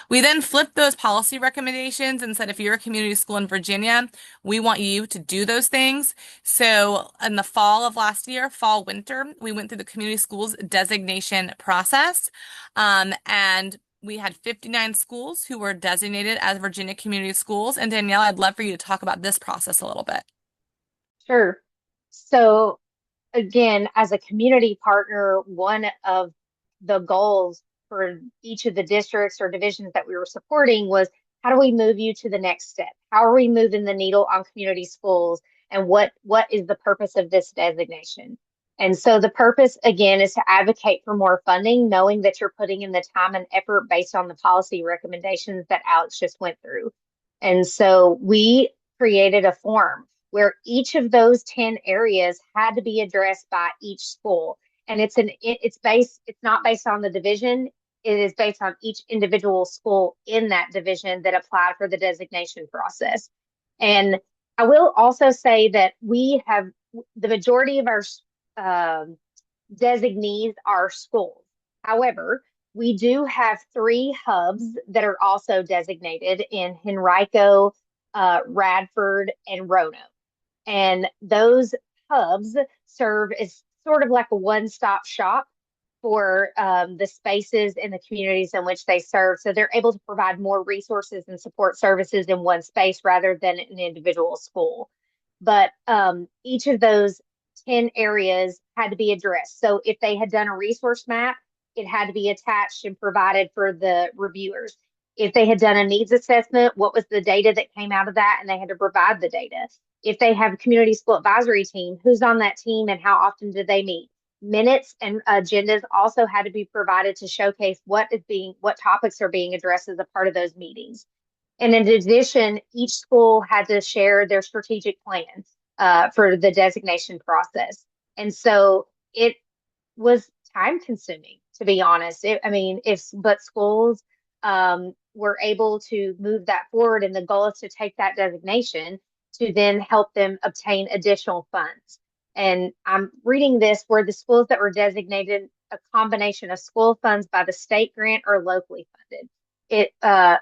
We then flipped those policy recommendations and said, if you're a community school in Virginia, we want you to do those things. So in the fall of last year, fall, winter, we went through the community schools designation process. And we had 59 schools who were designated as Virginia community schools. And Danielle, I'd love for you to talk about this process a little bit. Sure. So again, as a community partner, one of the goals for each of the districts or divisions that we were supporting was, how do we move you to the next step? How are we moving the needle on community schools? And what is the purpose of this designation? And so the purpose, again, is to advocate for more funding, knowing that you're putting in the time and effort based on the policy recommendations that Alex just went through. And so we created a form where each of those 10 areas had to be addressed by each school. And it's not based on the division. It is based on each individual school in that division that applied for the designation process. And I will also say that we have the majority of our designees are schools. However, we do have 3 hubs that are also designated in Henrico, Radford, and Roanoke. And those hubs serve as sort of like a one-stop shop for the spaces and the communities in which they serve. So they're able to provide more resources and support services in one space rather than an individual school. But each of those 10 areas had to be addressed. So if they had done a resource map, it had to be attached and provided for the reviewers. If they had done a needs assessment, what was the data that came out of that? And they had to provide the data. If they have a community school advisory team, who's on that team and how often do they meet? Minutes and agendas also had to be provided to showcase what topics are being addressed as a part of those meetings. And in addition, each school had to share their strategic plan for the designation process. And so it was time consuming, to be honest. But schools were able to move that forward, and the goal is to take that designation to then help them obtain additional funds. And I'm reading this where the schools that were designated a combination of school funds by the state grant or locally funded. It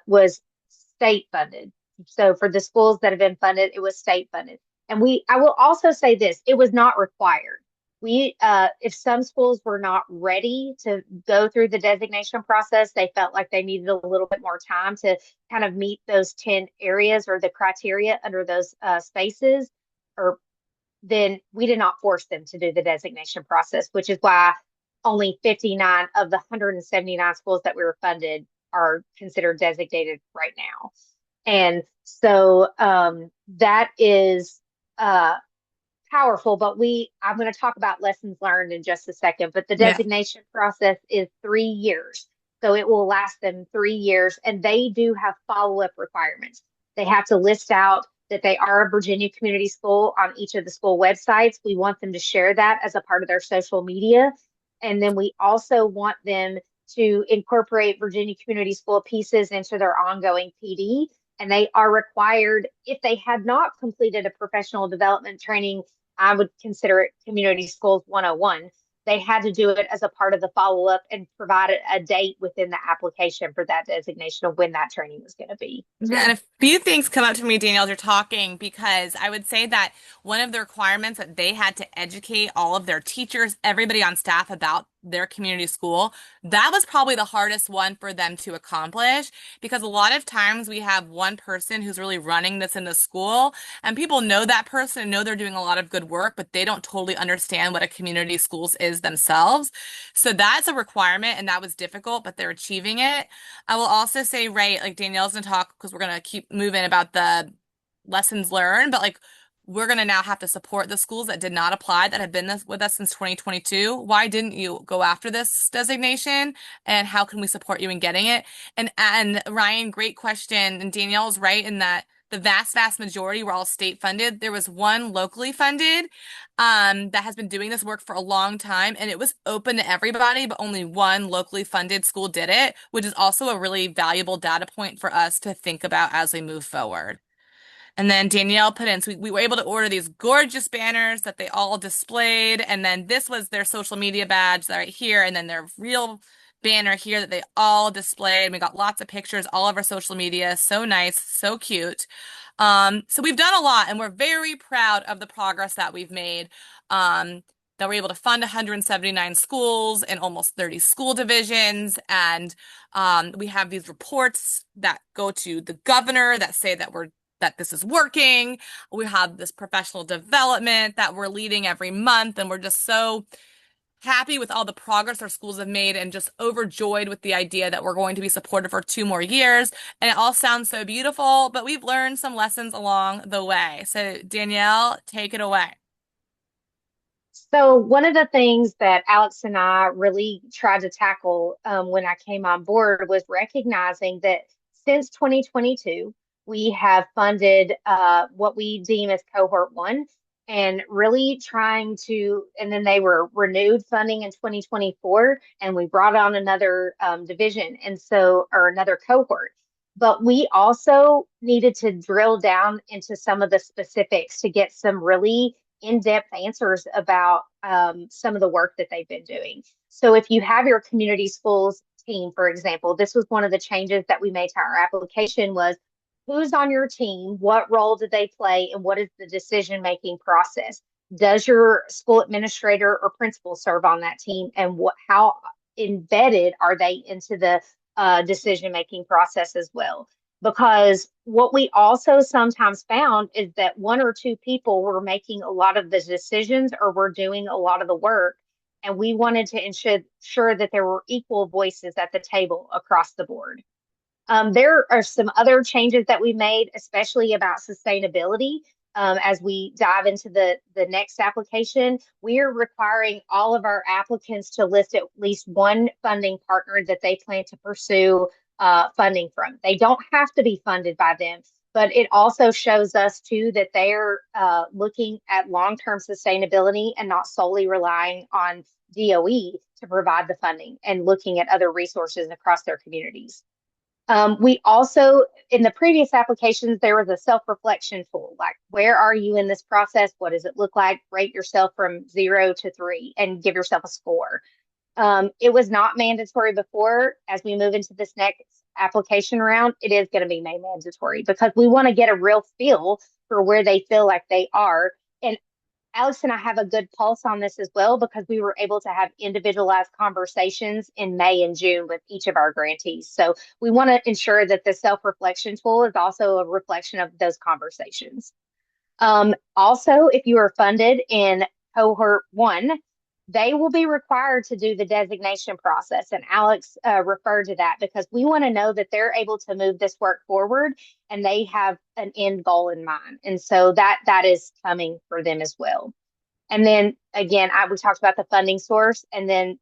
was state funded. So for the schools that have been funded, it was state funded. And I will also say this, it was not required. If some schools were not ready to go through the designation process, they felt like they needed a little bit more time to kind of meet those 10 areas or the criteria under those spaces, then we did not force them to do the designation process, which is why only 59 of the 179 schools that we were funded are considered designated right now. And so that is powerful, but I'm going to talk about lessons learned in just a second, but the designation process is 3 years. So it will last them 3 years, and they do have follow-up requirements. They have to list out that they are a Virginia community school on each of the school websites. We want them to share that as a part of their social media. And then we also want them to incorporate Virginia community school pieces into their ongoing PD and they are required, if they have not completed a professional development training, I would consider it Community Schools 101. They had to do it as a part of the follow up and provide a date within the application for that designation of when that training was going to be. Yeah, and a few things come up to me, Danielle, as you're talking, because I would say that one of the requirements that they had to educate all of their teachers, everybody on staff about their community school, that was probably the hardest one for them to accomplish because a lot of times we have one person who's really running this in the school and people know that person, know they're doing a lot of good work, but they don't totally understand what a community schools is themselves. So that's a requirement and that was difficult, but they're achieving it. I will also say, right, like Danielle's gonna talk because we're gonna keep moving about the lessons learned, but like we're gonna now have to support the schools that did not apply that have been with us since 2022. Why didn't you go after this designation? And how can we support you in getting it? And Ryan, great question. And Danielle's right in that the vast majority were all state funded. There was one locally funded that has been doing this work for a long time, and it was open to everybody, but only one locally funded school did it, which is also a really valuable data point for us to think about as we move forward. And then Danielle put in, so we were able to order these gorgeous banners that they all displayed, and then this was their social media badge right here, and then their real banner here that they all displayed. We got lots of pictures all over social media. So nice, so cute. So we've done a lot and we're very proud of the progress that we've made. That we're able to fund 179 schools and almost 30 school divisions. And we have these reports that go to the governor that say that this is working. We have this professional development that we're leading every month, and we're just so happy with all the progress our schools have made and just overjoyed with the idea that we're going to be supported for 2 more years. And it all sounds so beautiful, but we've learned some lessons along the way. So Danielle, take it away. So one of the things that Alex and I really tried to tackle when I came on board was recognizing that since 2022, we have funded what we deem as cohort one and really trying to, and then they were renewed funding in 2024, and we brought on another division, and so, or another cohort. But we also needed to drill down into some of the specifics to get some really in-depth answers about some of the work that they've been doing. So if you have your community schools team, for example, this was one of the changes that we made to our application was who's on your team, what role did they play, and what is the decision-making process? Does your school administrator or principal serve on that team, and how embedded are they into the decision-making process as well? Because what we also sometimes found is that one or two people were making a lot of the decisions or were doing a lot of the work. And we wanted to ensure that there were equal voices at the table across the board. There are some other changes that we made, especially about sustainability. As we dive into the next application, we are requiring all of our applicants to list at least one funding partner that they plan to pursue funding from. They don't have to be funded by them, but it also shows us too that they're looking at long-term sustainability and not solely relying on DOE to provide the funding and looking at other resources across their communities. We also, in the previous applications, there was a self-reflection tool, like where are you in this process? What does it look like? Rate yourself from 0 to 3 and give yourself a score. It was not mandatory before. As we move into this next application round, it is going to be made mandatory because we want to get a real feel for where they feel like they are. And Alex and I have a good pulse on this as well because we were able to have individualized conversations in May and June with each of our grantees. So we want to ensure that the self-reflection tool is also a reflection of those conversations. Also, if you are funded in cohort one, they will be required to do the designation process. And Alex referred to that because we want to know that they're able to move this work forward and they have an end goal in mind. And so that is coming for them as well. And then again, we talked about the funding source, and then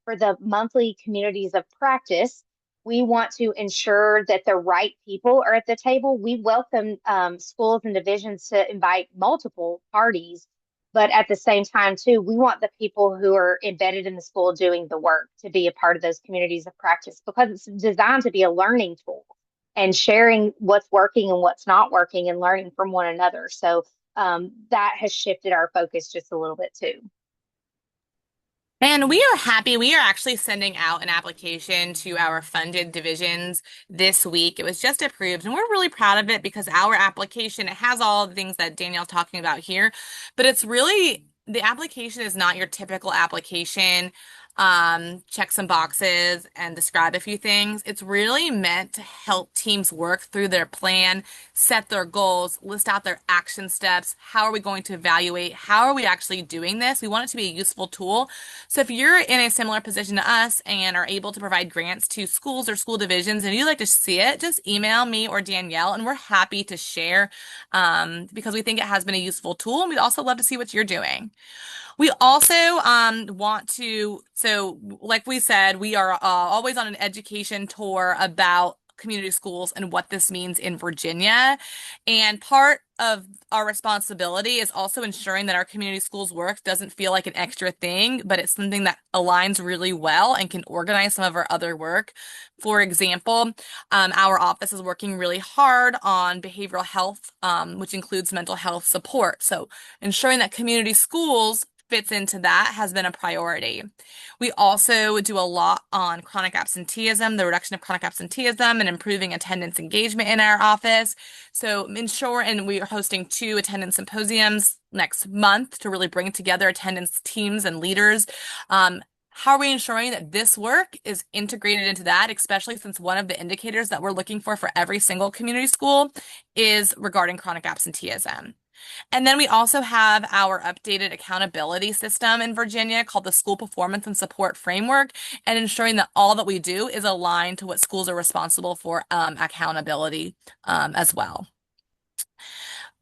for the monthly communities of practice, we want to ensure that the right people are at the table. We welcome schools and divisions to invite multiple parties, but at the same time too, we want the people who are embedded in the school doing the work to be a part of those communities of practice because it's designed to be a learning tool. and sharing what's working and what's not working and learning from one another. So that has shifted our focus just a little bit too. And we are happy. We are actually sending out an application to our funded divisions this week. It was just approved, and we're really proud of it because our application, it has all the things that Danielle's talking about here, but it's really, the application is not your typical application. Check some boxes and describe a few things. It's really meant to help teams work through their plan, set their goals, list out their action steps. How are we going to evaluate? How are we actually doing this? We want it to be a useful tool. So if you're in a similar position to us and are able to provide grants to schools or school divisions and you'd like to see it, just email me or Danielle and we're happy to share because we think it has been a useful tool and we'd also love to see what you're doing. We also want to, so like we said, we are always on an education tour about community schools and what this means in Virginia. And part of our responsibility is also ensuring that our community schools work doesn't feel like an extra thing, but it's something that aligns really well and can organize some of our other work. For example, our office is working really hard on behavioral health, which includes mental health support. So ensuring that community schools fits into that has been a priority. We also do a lot on chronic absenteeism, the reduction of chronic absenteeism and improving attendance engagement in our office. So ensure, and we are hosting 2 attendance symposiums next month to really bring together attendance teams and leaders. How are we ensuring that this work is integrated into that, especially since one of the indicators that we're looking for every single community school is regarding chronic absenteeism. And then we also have our updated accountability system in Virginia called the School Performance and Support Framework, and ensuring that all that we do is aligned to what schools are responsible for accountability as well.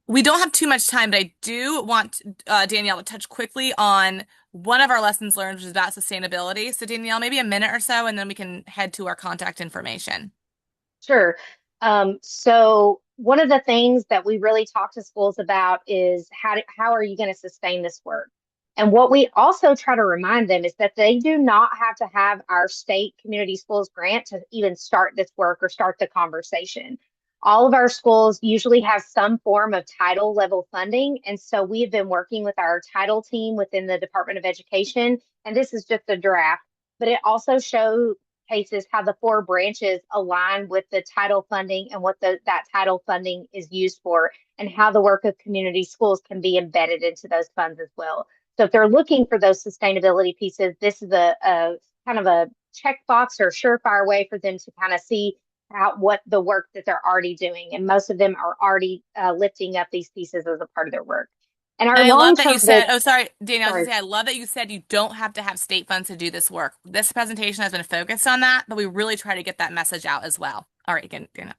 We don't have too much time, but I do want Danielle to touch quickly on one of our lessons learned, which is about sustainability. So Danielle, maybe a minute or so, and then we can head to our contact information. Sure. So one of the things that we really talk to schools about is how are you going to sustain this work? And what we also try to remind them is that they do not have to have our state community schools grant to even start this work or start the conversation. All of our schools usually have some form of title level funding. And so we have been working with our title team within the Department of Education. And this is just a draft, but it also showcases how the 4 branches align with the title funding and what that title funding is used for, and how the work of community schools can be embedded into those funds as well. So if they're looking for those sustainability pieces, this is a kind of a checkbox or surefire way for them to kind of see what the work that they're already doing. And most of them are already lifting up these pieces as a part of their work. And our And I love that you long-term said, oh, sorry, Danielle, I was sorry. gonna say, I love that you said you don't have to have state funds to do this work. This presentation has been focused on that, but we really try to get that message out as well. All right, again, Dana.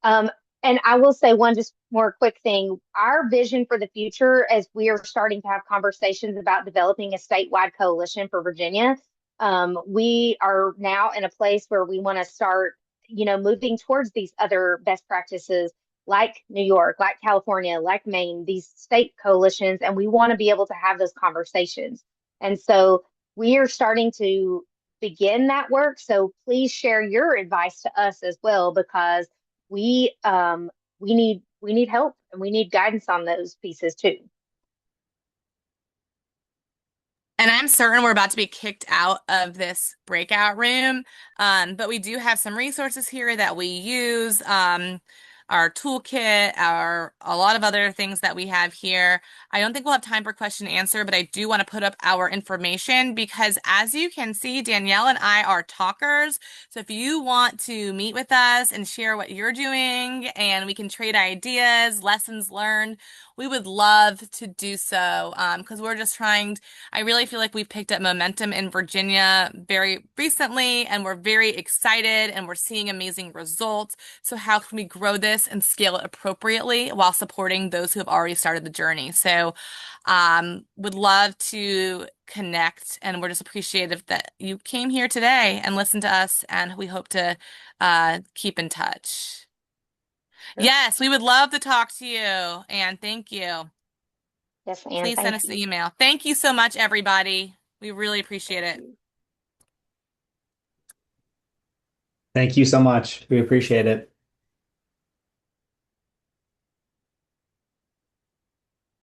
And I will say one just more quick thing. Our vision for the future, as we are starting to have conversations about developing a statewide coalition for Virginia, we are now in a place where we want to start, moving towards these other best practices like New York, like California, like Maine, these state coalitions, and we want to be able to have those conversations. And so we are starting to begin that work. So please share your advice to us as well, because we need help and we need guidance on those pieces too. And I'm certain we're about to be kicked out of this breakout room, but we do have some resources here that we use. Our toolkit, a lot of other things that we have here. I don't think we'll have time for question and answer, but I do want to put up our information because as you can see, Danielle and I are talkers. So if you want to meet with us and share what you're doing and we can trade ideas, lessons learned, we would love to do so because we're just trying. I really feel like we've picked up momentum in Virginia very recently and we're very excited and we're seeing amazing results. So how can we grow this and scale it appropriately while supporting those who have already started the journey? So would love to connect and we're just appreciative that you came here today and listened to us and we hope to keep in touch. Yes, we would love to talk to you, and thank you. Yes, Anne, Please send thank us the you. email. Thank you so much, everybody. We really appreciate it. You. Thank you so much. We appreciate it.